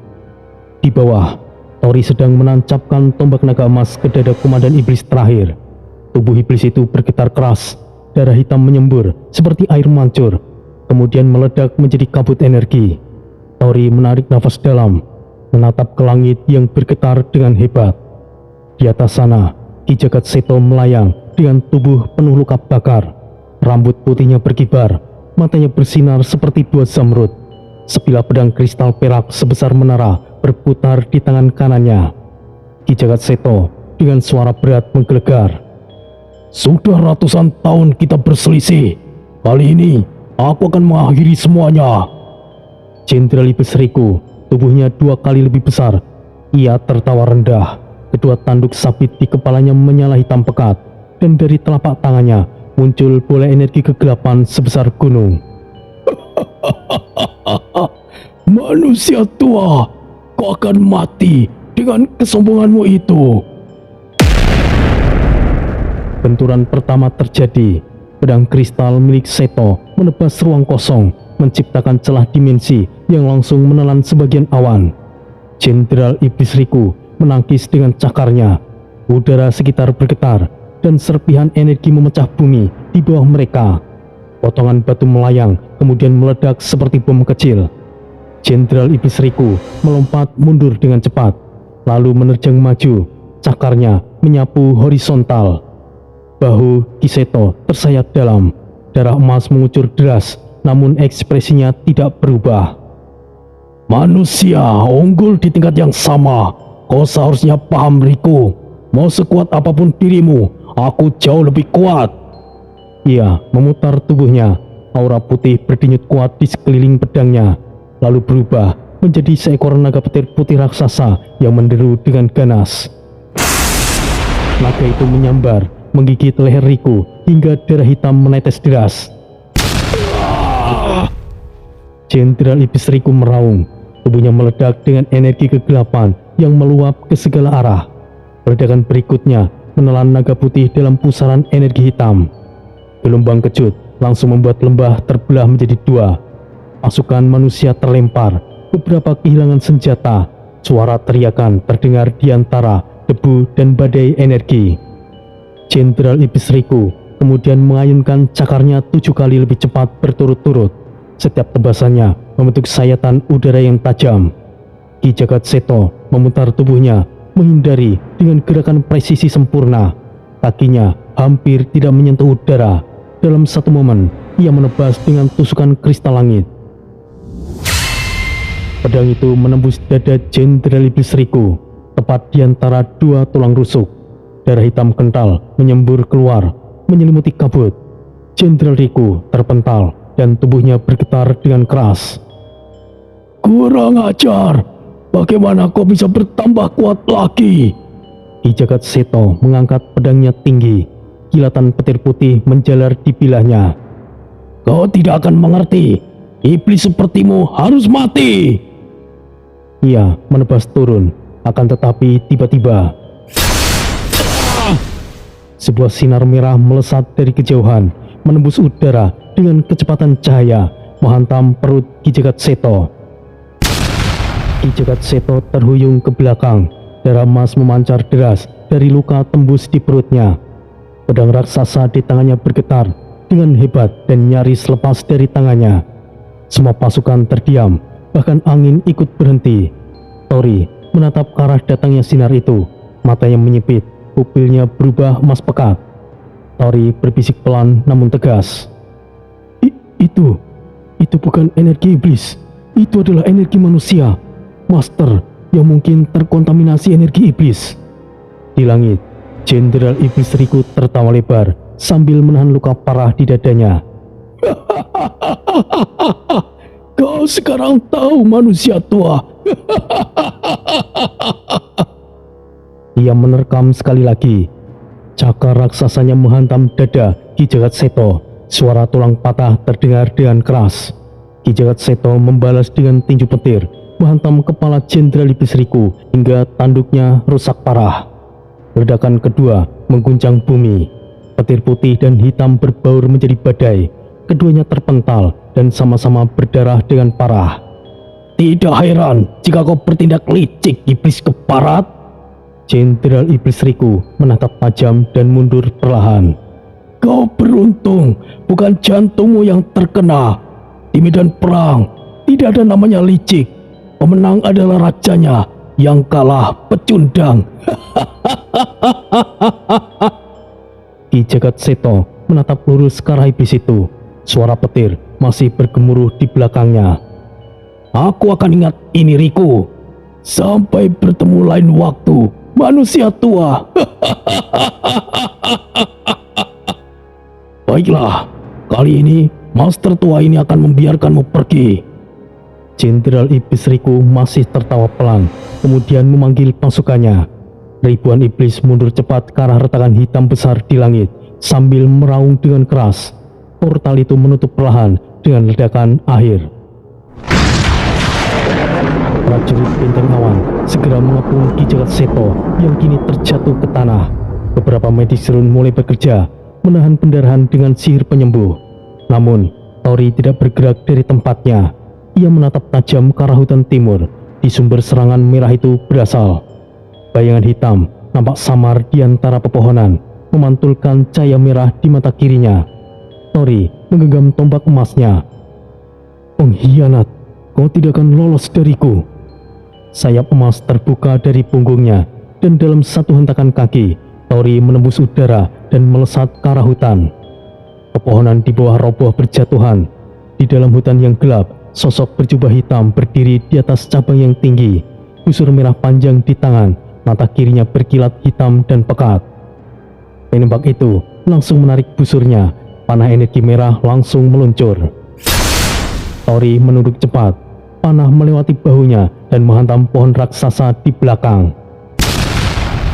Di bawah, Tori sedang menancapkan tombak naga emas ke dada komandan iblis terakhir. Tubuh iblis itu bergetar keras, darah hitam menyembur seperti air mancur, kemudian meledak menjadi kabut energi. Tori menarik nafas dalam, menatap ke langit yang bergetar dengan hebat. Di atas sana, Ki Jagatseto melayang dengan tubuh penuh luka bakar. Rambut putihnya berkibar, matanya bersinar seperti dua zamrud. Sebilah pedang kristal perak sebesar menara berputar di tangan kanannya. Ki Jagatseto dengan suara berat menggelegar.
Sudah ratusan tahun kita berselisih. Kali ini, aku akan mengakhiri semuanya.
Jenderal Iblis Riku, tubuhnya 2 kali lebih besar. Ia tertawa rendah. Kedua tanduk sabit di kepalanya menyala hitam pekat, dan dari telapak tangannya muncul bola energi kegelapan sebesar gunung.
Manusia tua, kau akan mati dengan kesombonganmu itu.
Benturan pertama terjadi. Pedang kristal milik Seto menebas ruang kosong, menciptakan celah dimensi yang langsung menelan sebagian awan. Jenderal Iblis Riku menangkis dengan cakarnya. Udara sekitar bergetar, dan serpihan energi memecah bumi di bawah mereka. Potongan batu melayang, kemudian meledak seperti bom kecil. Jenderal Iblis Riku melompat mundur dengan cepat, lalu menerjang maju. Cakarnya menyapu horizontal. Bahu Ki Seto tersayat dalam, darah emas mengucur deras, namun ekspresinya tidak berubah.
Manusia unggul di tingkat yang sama. Kau seharusnya paham, Riku. Mau sekuat apapun dirimu, aku jauh lebih kuat.
Ia memutar tubuhnya. Aura putih berdenyut kuat di sekeliling pedangnya, lalu berubah menjadi seekor naga petir putih raksasa yang menderu dengan ganas. Naga itu menyambar, menggigit leher Riku hingga darah hitam menetes deras. Jenderal Iblis Riku meraung. Tubuhnya meledak dengan energi kegelapan yang meluap ke segala arah. Ledakan berikutnya menelan naga putih dalam pusaran energi hitam. Gelombang kejut langsung membuat lembah terbelah menjadi 2. Pasukan manusia terlempar, beberapa kehilangan senjata. Suara teriakan terdengar di antara debu dan badai energi. Jenderal Iblis Riku kemudian mengayunkan cakarnya 7 kali lebih cepat berturut-turut. Setiap tebasannya membentuk sayatan udara yang tajam. Ki Jagatseto memutar tubuhnya, menghindari dengan gerakan presisi sempurna. Kakinya hampir tidak menyentuh udara. Dalam satu momen, ia menebas dengan tusukan kristal langit. Pedang itu menembus dada Jenderal Iblis Riku. tepat di antara dua tulang rusuk. Darah hitam kental menyembur keluar, menyelimuti kabut. Jenderal Riku terpental dan tubuhnya bergetar dengan keras.
Kurang ajar, bagaimana kau bisa bertambah kuat lagi?
Ki Jagatseto mengangkat pedangnya tinggi, kilatan petir putih menjalar di bilahnya.
Kau tidak akan mengerti, iblis sepertimu harus mati.
Ia menebas turun, akan tetapi tiba-tiba sebuah sinar merah melesat dari kejauhan, menembus udara dengan kecepatan cahaya, menghantam perut Ki Jagatseto. Ki Jagatseto terhuyung ke belakang, darah emas memancar deras dari luka tembus di perutnya. Pedang raksasa di tangannya bergetar dengan hebat dan nyaris lepas dari tangannya. Semua pasukan terdiam, bahkan angin ikut berhenti. Tori menatap ke arah datangnya sinar itu, matanya menyipit, pupilnya berubah emas pekat. Tori berbisik pelan namun tegas. Itu bukan energi iblis, itu adalah energi manusia, Master, yang mungkin terkontaminasi energi iblis. Di langit, Jenderal Iblis Riku tertawa lebar sambil menahan luka parah di dadanya.
Kau sekarang tahu manusia tua.
Ia menerkam sekali lagi. Cakar raksasanya menghantam dada Ki Jagatseto. Suara tulang patah terdengar dengan keras. Ki Jagatseto membalas dengan tinju petir, menghantam kepala Jenderal Iblis Riku hingga tanduknya rusak parah. Ledakan kedua mengguncang bumi. Petir putih dan hitam berbaur menjadi badai. Keduanya terpental dan sama-sama berdarah dengan parah.
Tidak heran jika kau bertindak licik, iblis keparat.
Jenderal Iblis Riku menatap tajam dan mundur perlahan.
Kau beruntung, bukan jantungmu yang terkena. Di medan perang tidak ada namanya licik. Pemenang adalah rajanya, yang kalah pecundang.
Ki Jagatseto menatap lurus ke arah iblis itu. Suara petir masih bergemuruh di belakangnya.
Aku akan ingat ini, Riku. Sampai bertemu lain waktu, manusia tua. Baiklah, kali ini Master tua ini akan membiarkanmu pergi.
Jenderal Iblis Riku masih tertawa pelan, kemudian memanggil pasukannya. Ribuan iblis mundur cepat ke arah retakan hitam besar di langit, sambil meraung dengan keras. Portal itu menutup perlahan dengan ledakan akhir. Prajurit benteng awan segera mengepung Ki Jagatseto yang kini terjatuh ke tanah. Beberapa medis serun mulai bekerja, menahan pendarahan dengan sihir penyembuh. Namun, Tori tidak bergerak dari tempatnya. Ia menatap tajam ke arah hutan timur. Di sumber serangan merah itu berasal. Bayangan hitam nampak samar di antara pepohonan, memantulkan cahaya merah di mata kirinya. Tori menggenggam tombak emasnya. Pengkhianat, kau tidak akan lolos dariku. Sayap emas terbuka dari punggungnya, dan dalam satu hentakan kaki, Tori menembus udara dan melesat ke arah hutan. Pepohonan di bawah roboh berjatuhan. Di dalam hutan yang gelap, sosok berjubah hitam berdiri di atas cabang yang tinggi. Busur merah panjang di tangan, mata kirinya berkilat hitam dan pekat. Penembak itu langsung menarik busurnya, panah energi merah langsung meluncur. Tori menunduk cepat, panah melewati bahunya dan menghantam pohon raksasa di belakang.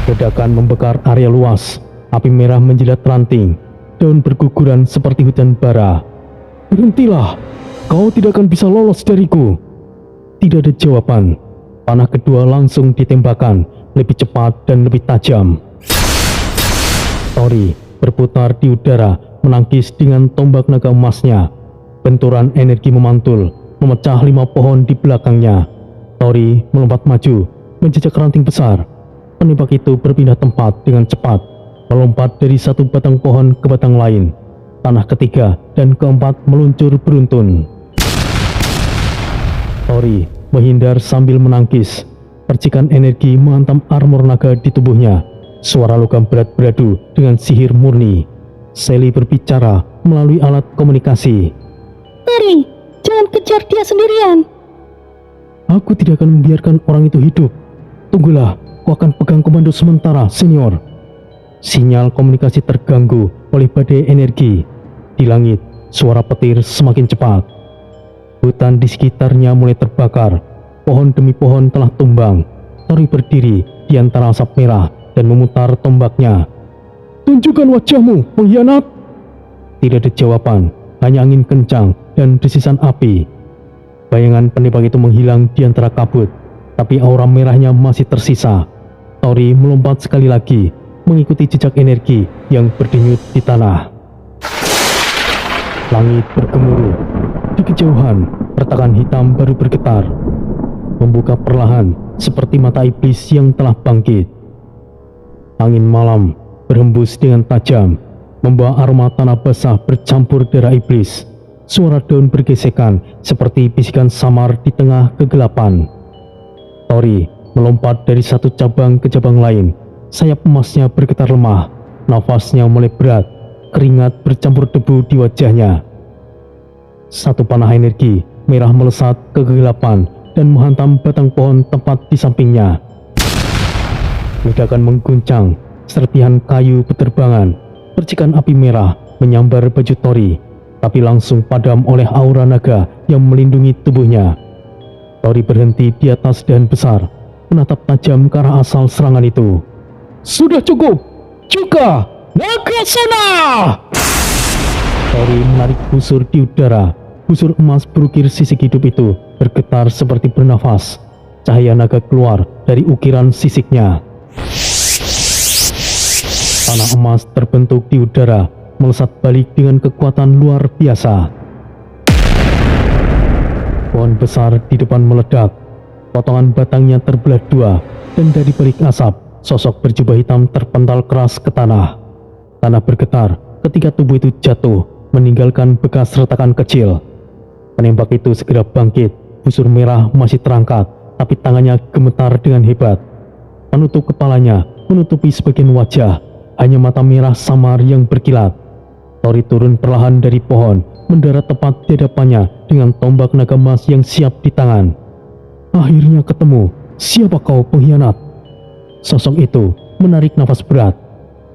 Ledakan membakar area luas, api merah menjilat ranting, daun berguguran seperti hujan bara. Berhentilah, kau tidak akan bisa lolos dariku. Tidak ada jawaban. Panah kedua langsung ditembakkan, lebih cepat dan lebih tajam. Tori berputar di udara, menangkis dengan tombak naga emasnya. Benturan energi memantul, memecah 5 pohon di belakangnya. Tori melompat maju, menjejak ranting besar. Penembak itu berpindah tempat dengan cepat, melompat dari satu batang pohon ke batang lain. Panah ketiga dan keempat meluncur beruntun. Tori menghindar sambil menangkis. Percikan energi menghantam armor naga di tubuhnya. Suara logam berat beradu dengan sihir murni. Sally berbicara melalui alat komunikasi.
Tori, jangan kejar dia sendirian.
Aku tidak akan membiarkan orang itu hidup. Tunggulah, Aku akan pegang komando sementara, senior. Sinyal komunikasi terganggu oleh badai energi. Di langit, suara petir semakin cepat. Hutan di sekitarnya mulai terbakar. Pohon demi pohon telah tumbang. Tori berdiri di antara asap merah dan memutar tombaknya. Tunjukkan wajahmu, pengkhianat! Tidak ada jawaban, hanya angin kencang dan desisan api. Bayangan penembak itu menghilang di antara kabut, tapi aura merahnya masih tersisa. Tori melompat sekali lagi, mengikuti jejak energi yang berdenyut di tanah. Langit bergemuruh. Di kejauhan, retakan hitam baru bergetar, membuka perlahan seperti mata iblis yang telah bangkit. Angin malam berhembus dengan tajam, membawa aroma tanah basah bercampur darah iblis. Suara daun bergesekan seperti bisikan samar di tengah kegelapan. Tori melompat dari satu cabang ke cabang lain. Sayap emasnya bergetar lemah, nafasnya mulai berat, keringat bercampur debu di wajahnya. Satu panah energi merah melesat ke kegelapan dan menghantam batang pohon tepat di sampingnya. Ledakan mengguncang, serpihan kayu berterbangan, percikan api merah menyambar baju Tori, tapi langsung padam oleh aura naga yang melindungi tubuhnya. Tori berhenti di atas dahan besar, menatap tajam ke arah asal serangan itu. Sudah cukup, juga Nagasena! Tori menarik busur di udara. Busur emas berukir sisik hidup itu bergetar seperti bernafas. Cahaya naga keluar dari ukiran sisiknya. Tanah emas terbentuk di udara, melesat balik dengan kekuatan luar biasa. Pohon besar di depan meledak. Potongan batangnya terbelah dua, dan dari balik asap, sosok berjubah hitam terpental keras ke tanah. Tanah bergetar ketika tubuh itu jatuh, meninggalkan bekas retakan kecil. Penembak itu segera bangkit. Busur merah masih terangkat, tapi tangannya gemetar dengan hebat. Menutup kepalanya, menutupi sebagian wajah, hanya mata merah samar yang berkilat. Tori turun perlahan dari pohon, mendarat tepat di hadapannya dengan tombak naga emas yang siap di tangan. Akhirnya ketemu. Siapa kau, pengkhianat? Sosok itu menarik nafas berat.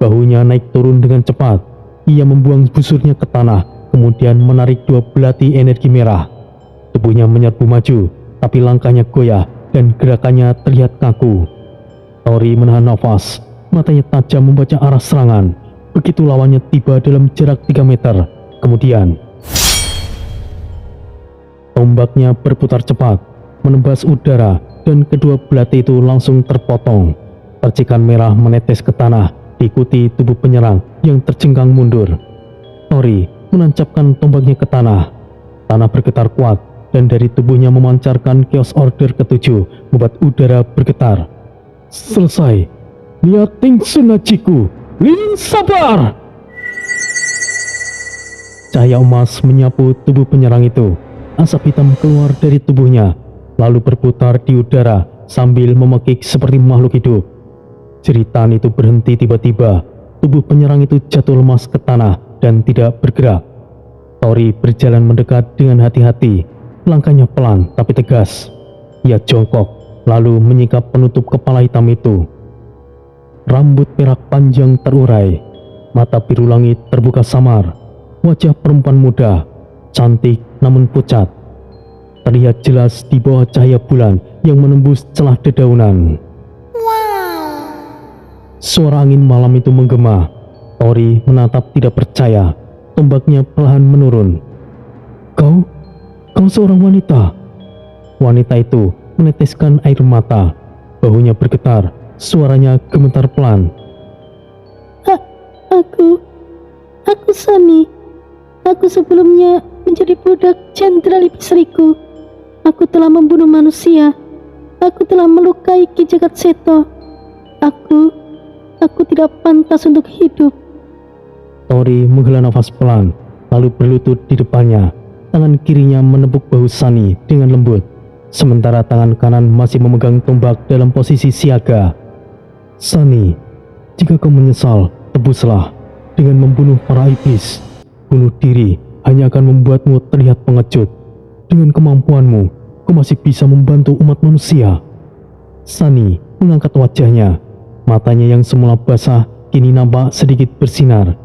Bahunya naik turun dengan cepat. Ia membuang busurnya ke tanah, kemudian menarik dua belati energi merah. Tubuhnya menyerbu maju, tapi langkahnya goyah dan gerakannya terlihat kaku. Tori menahan nafas, matanya tajam membaca arah serangan. Begitu lawannya tiba dalam jarak 3 meter, kemudian tombaknya berputar cepat, menembas udara, dan kedua belati itu langsung terpotong. Percikan merah menetes ke tanah, diikuti tubuh penyerang yang terjengkang mundur. Tori menancapkan tombaknya ke tanah. Tanah bergetar kuat, dan dari tubuhnya memancarkan Chaos Order ke-7, membuat udara bergetar. Selesai. Niating Sunajiku, Lin sabar! Cahaya emas menyapu tubuh penyerang itu. Asap hitam keluar dari tubuhnya, lalu berputar di udara sambil memekik seperti makhluk hidup. Jeritan itu berhenti tiba-tiba. Tubuh penyerang itu jatuh lemas ke tanah dan tidak bergerak. Tori berjalan mendekat dengan hati-hati. Langkahnya pelan tapi tegas. Ia jongkok, lalu menyingkap penutup kepala hitam itu. Rambut perak panjang terurai, mata biru langit terbuka samar. Wajah perempuan muda, cantik namun pucat, terlihat jelas di bawah cahaya bulan yang menembus celah dedaunan. Suara angin malam itu menggema. Tori menatap tidak percaya. Tombaknya perlahan menurun. Kau seorang wanita. Wanita itu meneteskan air mata. Bahunya bergetar. Suaranya gemetar pelan.
Aku Sunny. Aku sebelumnya menjadi budak jenderal istriku. Aku telah membunuh manusia. Aku telah melukai Ki Jagatseto. Aku tidak pantas untuk hidup.
Tori menghela nafas pelan, lalu berlutut di depannya. Tangan kirinya menepuk bahu Sunny dengan lembut, sementara tangan kanan masih memegang tombak dalam posisi siaga. Sunny, jika kau menyesal, tebuslah dengan membunuh para iblis. Bunuh diri hanya akan membuatmu terlihat pengecut. Dengan kemampuanmu, kau masih bisa membantu umat manusia. Sunny mengangkat wajahnya. Matanya yang semula basah kini nampak sedikit bersinar.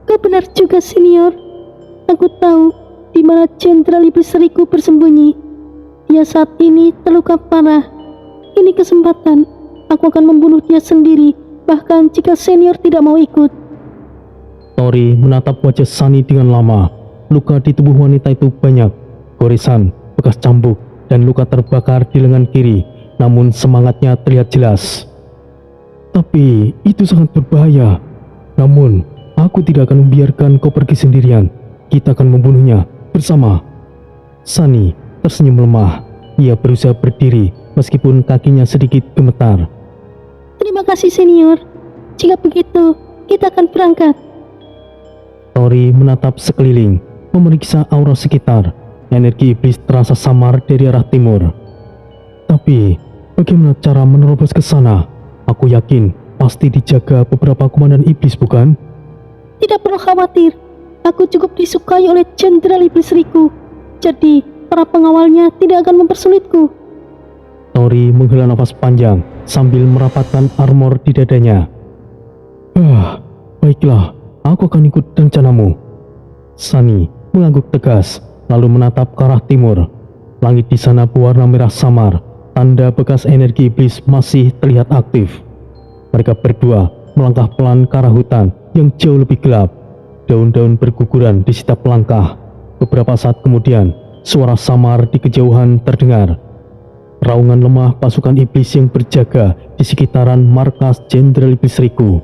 Kau benar juga, senior. Aku tahu di mana Jenderal Iblis Seriku bersembunyi. Dia saat ini terluka parah. Ini kesempatan. Aku akan membunuh dia sendiri, bahkan jika senior tidak mau ikut.
Tori menatap wajah Sunny dengan lama. Luka di tubuh wanita itu banyak. Goresan, bekas cambuk, dan luka terbakar di lengan kiri. Namun semangatnya terlihat jelas. Tapi itu sangat berbahaya. Namun aku tidak akan membiarkan kau pergi sendirian. Kita akan membunuhnya bersama. Sunny tersenyum lemah. Ia berusaha berdiri meskipun kakinya sedikit gemetar.
Terima kasih, senior. Jika begitu, kita akan berangkat.
Tori menatap sekeliling, memeriksa aura sekitar. Energi iblis terasa samar dari arah timur. Tapi bagaimana cara menerobos ke sana? Aku yakin pasti dijaga beberapa komandan iblis, bukan?
Tidak perlu khawatir. Aku cukup disukai oleh Jenderal Iblis Riku. Jadi, para pengawalnya tidak akan mempersulitku.
Tori menghela nafas panjang sambil merapatkan armor di dadanya. Baiklah, aku akan ikut rencanamu. Sunny mengangguk tegas, lalu menatap ke arah timur. Langit di sana berwarna merah samar, tanda bekas energi iblis masih terlihat aktif. Mereka berdua melangkah pelan ke arah hutan yang jauh lebih gelap. Daun-daun berguguran di setiap langkah. Beberapa saat kemudian, suara samar di kejauhan terdengar. Raungan lemah pasukan iblis yang berjaga di sekitaran markas Jenderal Iblis Riku.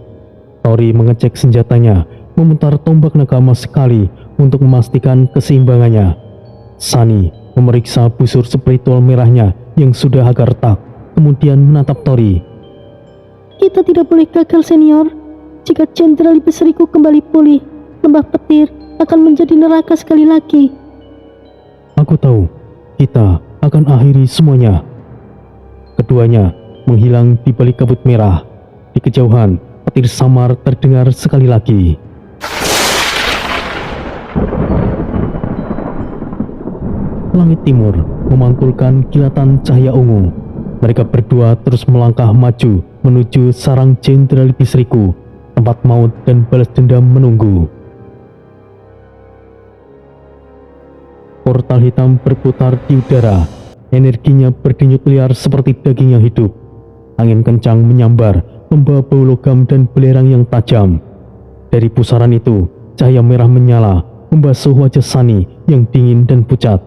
Tori mengecek senjatanya, memutar tombak naga emas sekali untuk memastikan keseimbangannya. Sunny memeriksa busur spiritual merahnya yang sudah agak retak, kemudian menatap Tori.
Kita tidak boleh gagal, senior. Jika Jenderal Iblis Riku kembali pulih, lembah petir akan menjadi neraka sekali lagi.
Aku tahu, kita akan akhiri semuanya. Keduanya menghilang di balik kabut merah. Di kejauhan, petir samar terdengar sekali lagi. Langit timur memantulkan kilatan cahaya ungu. Mereka berdua terus melangkah maju menuju sarang Jenderal Iblis Riku. Tempat maut dan balas dendam menunggu. Portal hitam berputar di udara. Energinya berdenyut liar seperti daging yang hidup. Angin kencang menyambar, membawa bau logam dan belerang yang tajam. Dari pusaran itu, cahaya merah menyala, membasuh wajah Sunny yang dingin dan pucat.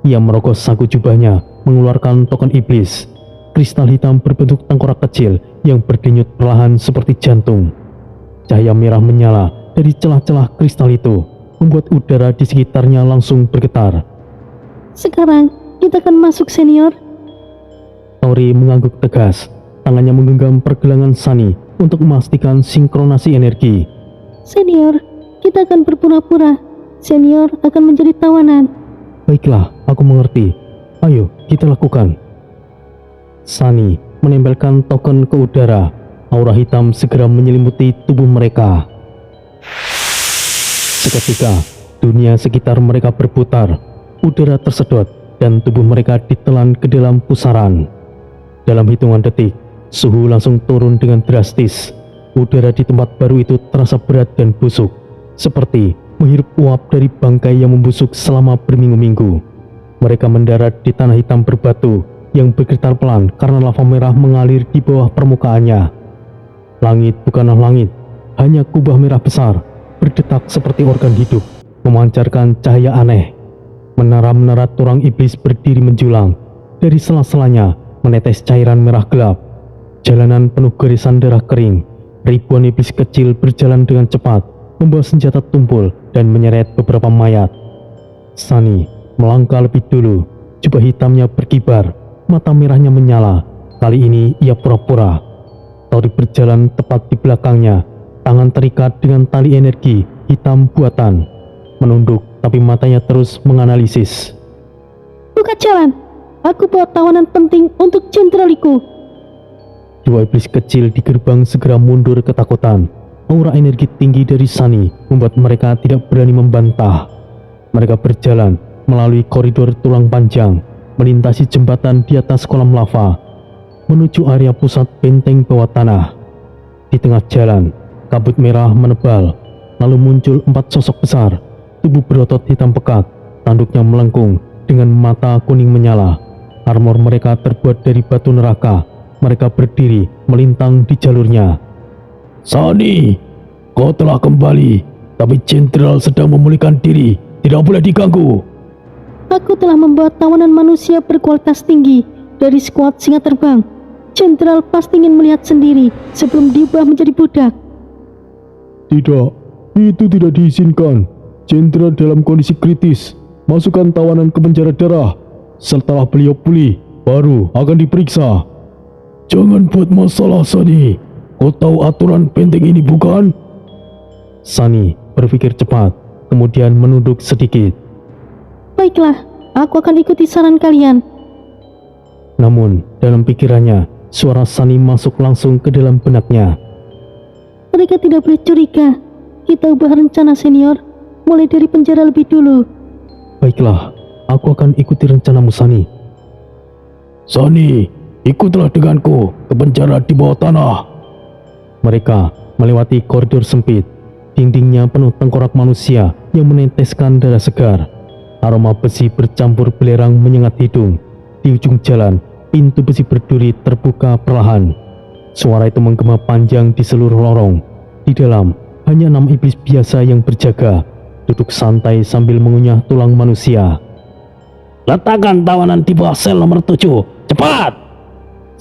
Ia merogoh saku jubahnya, mengeluarkan token iblis. Kristal hitam berbentuk tengkorak kecil yang berdenyut perlahan seperti jantung. Cahaya merah menyala dari celah-celah kristal itu, membuat udara di sekitarnya langsung bergetar.
Sekarang, kita akan masuk, senior.
Tori mengangguk tegas, tangannya menggenggam pergelangan Sunny untuk memastikan sinkronasi energi.
Senior, kita akan berpura-pura. Senior akan menjadi tawanan.
Baiklah, aku mengerti. Ayo, kita lakukan. Sunny menempelkan token ke udara. Aura hitam segera menyelimuti tubuh mereka. Seketika, dunia sekitar mereka berputar, udara tersedot, dan tubuh mereka ditelan ke dalam pusaran. Dalam hitungan detik, suhu langsung turun dengan drastis. Udara di tempat baru itu terasa berat dan busuk, seperti menghirup uap dari bangkai yang membusuk selama berminggu-minggu. Mereka mendarat di tanah hitam berbatu yang bergetar pelan karena lava merah mengalir di bawah permukaannya. Langit bukanlah langit, hanya kubah merah besar, berdetak seperti organ hidup, memancarkan cahaya aneh. Menara-menara turang iblis berdiri menjulang. Dari sela-selanya menetes cairan merah gelap. Jalanan penuh garisan darah kering. Ribuan iblis kecil berjalan dengan cepat, membawa senjata tumpul dan menyeret beberapa mayat. Sunny melangkah lebih dulu. Jubah hitamnya berkibar, mata merahnya menyala. Kali ini ia pura-pura. Tori berjalan tepat di belakangnya, tangan terikat dengan tali energi hitam buatan. Menunduk, tapi matanya terus menganalisis.
Buka jalan. Aku bawa tawanan penting untuk Jenderaliku.
Dua iblis kecil di gerbang segera mundur ketakutan. Aura energi tinggi dari Sunny membuat mereka tidak berani membantah. Mereka berjalan melalui koridor tulang panjang, melintasi jembatan di atas kolam lava. menuju area pusat benteng bawah tanah. Di tengah jalan, kabut merah menebal, lalu muncul 4 sosok besar, tubuh berotot hitam pekat, tanduknya melengkung dengan mata kuning menyala. Armor mereka terbuat dari batu neraka. Mereka berdiri melintang di jalurnya.
Sani, kau telah kembali, tapi jenderal sedang memulihkan diri, tidak boleh diganggu.
Aku telah membawa tawanan manusia berkualitas tinggi dari skuad singa terbang. Jenderal pasti ingin melihat sendiri sebelum diubah menjadi budak.
Tidak, itu tidak diizinkan. Jenderal dalam kondisi kritis. Masukkan tawanan ke penjara darah. Setelah beliau pulih, baru akan diperiksa.
Jangan buat masalah, Sani. Kau tahu aturan benteng ini, bukan?
Sani berpikir cepat, kemudian menunduk sedikit.
Baiklah, aku akan ikuti saran kalian.
Namun, dalam pikirannya, suara Sani masuk langsung ke dalam benaknya.
Mereka tidak boleh curiga. Kita ubah rencana, senior. Mulai dari penjara lebih dulu.
Baiklah, aku akan ikuti rencanamu, Sani.
Sani, ikutlah denganku ke penjara di bawah tanah.
Mereka melewati koridor sempit. Dindingnya penuh tengkorak manusia yang meneteskan darah segar. Aroma besi bercampur belerang menyengat hidung. Di ujung jalan, pintu besi berduri terbuka perlahan. Suara itu menggema panjang di seluruh lorong. Di dalam, hanya 6 iblis biasa yang berjaga, duduk santai sambil mengunyah tulang manusia.
Letakkan tawanan di bawah sel nomor 7. Cepat!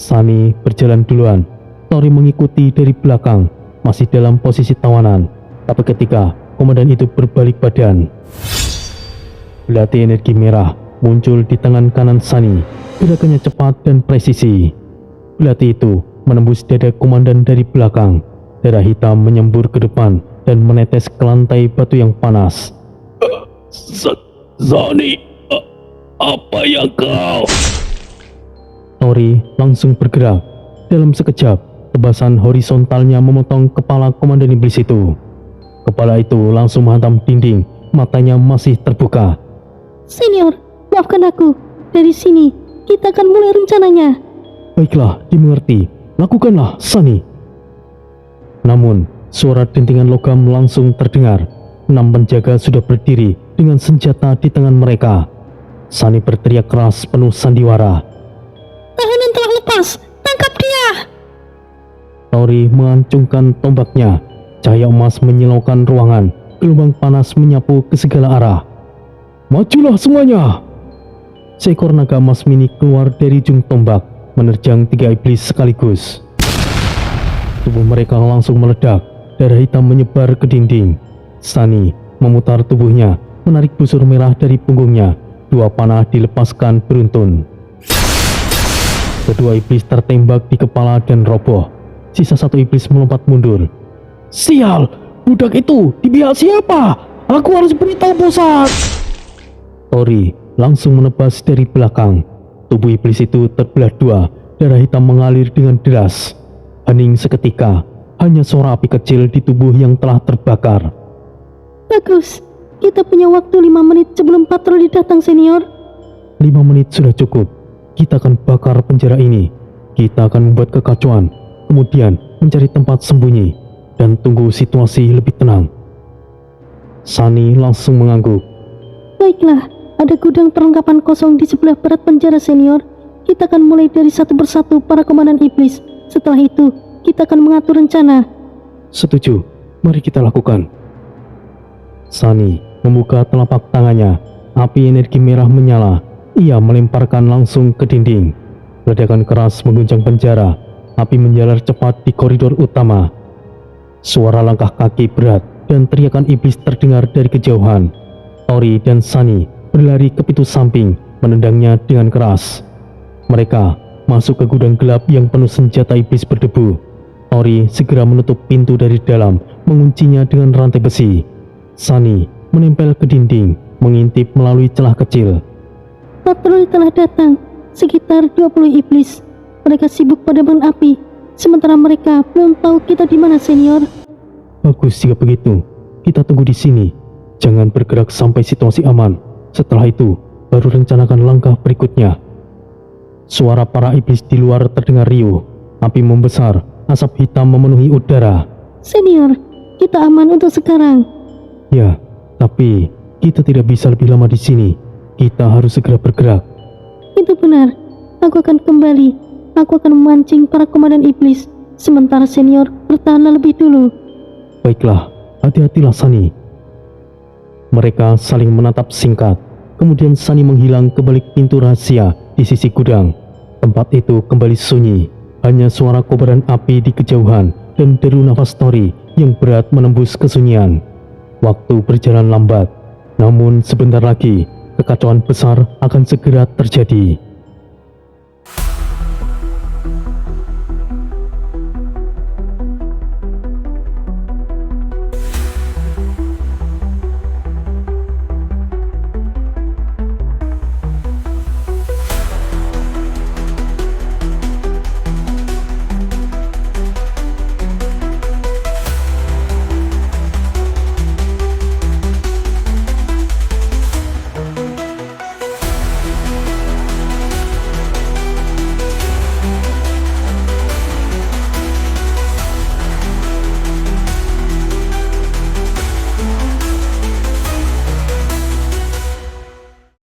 Sani berjalan duluan. Tori mengikuti dari belakang, masih dalam posisi tawanan. Tapi ketika komandan itu berbalik badan, belati energi merah muncul di tangan kanan Sani. Gerakannya cepat dan presisi. Belati itu menembus dada komandan dari belakang. Darah hitam menyembur ke depan dan menetes ke lantai batu yang panas.
Sani, apa yang kau...
Tori langsung bergerak. Dalam sekejap, tebasan horizontalnya memotong kepala komandan iblis itu. Kepala itu langsung menghantam dinding, matanya masih terbuka.
Senior, maafkan aku. Dari sini, kita akan mulai rencananya.
Baiklah, dimengerti. Lakukanlah, Sani. Namun, suara dentingan logam langsung terdengar. 6 penjaga sudah berdiri dengan senjata di tangan mereka. Sani berteriak keras penuh sandiwara.
Tahanan telah lepas. Tangkap dia.
Tori mengancungkan tombaknya. Cahaya emas menyilaukan ruangan. Gelombang panas menyapu ke segala arah. Majulah semuanya! Seekor naga emas mini keluar dari ujung tombak, menerjang 3 iblis sekaligus. Tubuh mereka langsung meledak. Darah hitam menyebar ke dinding. Sani memutar tubuhnya, menarik busur merah dari punggungnya. 2 panah dilepaskan beruntun. Kedua iblis tertembak di kepala dan roboh. Sisa 1 iblis melompat mundur.
Sial, budak itu di pihak siapa? Aku harus beritahu pusat.
Tori langsung menebas dari belakang. Tubuh iblis itu terbelah 2. Darah hitam mengalir dengan deras. Hening seketika, hanya suara api kecil di tubuh yang telah terbakar.
Bagus. Kita punya waktu 5 menit sebelum patroli datang, senior.
5 menit sudah cukup. Kita akan bakar penjara ini. Kita akan membuat kekacauan. Kemudian mencari tempat sembunyi. Dan tunggu situasi lebih tenang. Sani langsung mengangguk.
Baiklah, ada gudang perlengkapan kosong di sebelah barat penjara, senior. Kita akan mulai dari satu persatu para komandan iblis. Setelah itu, kita akan mengatur rencana.
Setuju, mari kita lakukan. Sani membuka telapak tangannya. Api energi merah menyala. Ia melemparkan langsung ke dinding. Ledakan keras mengguncang penjara. Api menjalar cepat di koridor utama. Suara langkah kaki berat dan teriakan iblis terdengar dari kejauhan. Tori dan Sani berlari ke pintu samping, menendangnya dengan keras. Mereka masuk ke gudang gelap yang penuh senjata iblis berdebu. Tori segera menutup pintu dari dalam, menguncinya dengan rantai besi. Sani menempel ke dinding, mengintip melalui celah kecil.
Patroli telah datang, sekitar 20 iblis. Mereka sibuk padamkan api, sementara mereka belum tahu kita di mana, senior.
Bagus jika begitu, kita tunggu di sini. Jangan bergerak sampai situasi aman. Setelah itu, baru rencanakan langkah berikutnya. suara para iblis di luar terdengar riuh. Api membesar, asap hitam memenuhi udara.
Senior, kita aman untuk sekarang.
Ya, tapi kita tidak bisa lebih lama di sini. Kita harus segera bergerak.
Itu benar. Aku akan kembali. Aku akan memancing para komandan iblis. Sementara senior bertahanlah lebih dulu.
Baiklah, hati-hatilah Sani. Mereka saling menatap singkat. Kemudian Sani menghilang ke balik pintu rahasia di sisi gudang. Tempat itu kembali sunyi. Hanya suara kobaran api di kejauhan dan deru nafas Tori yang berat menembus kesunyian. Waktu berjalan lambat, namun sebentar lagi kekacauan besar akan segera terjadi.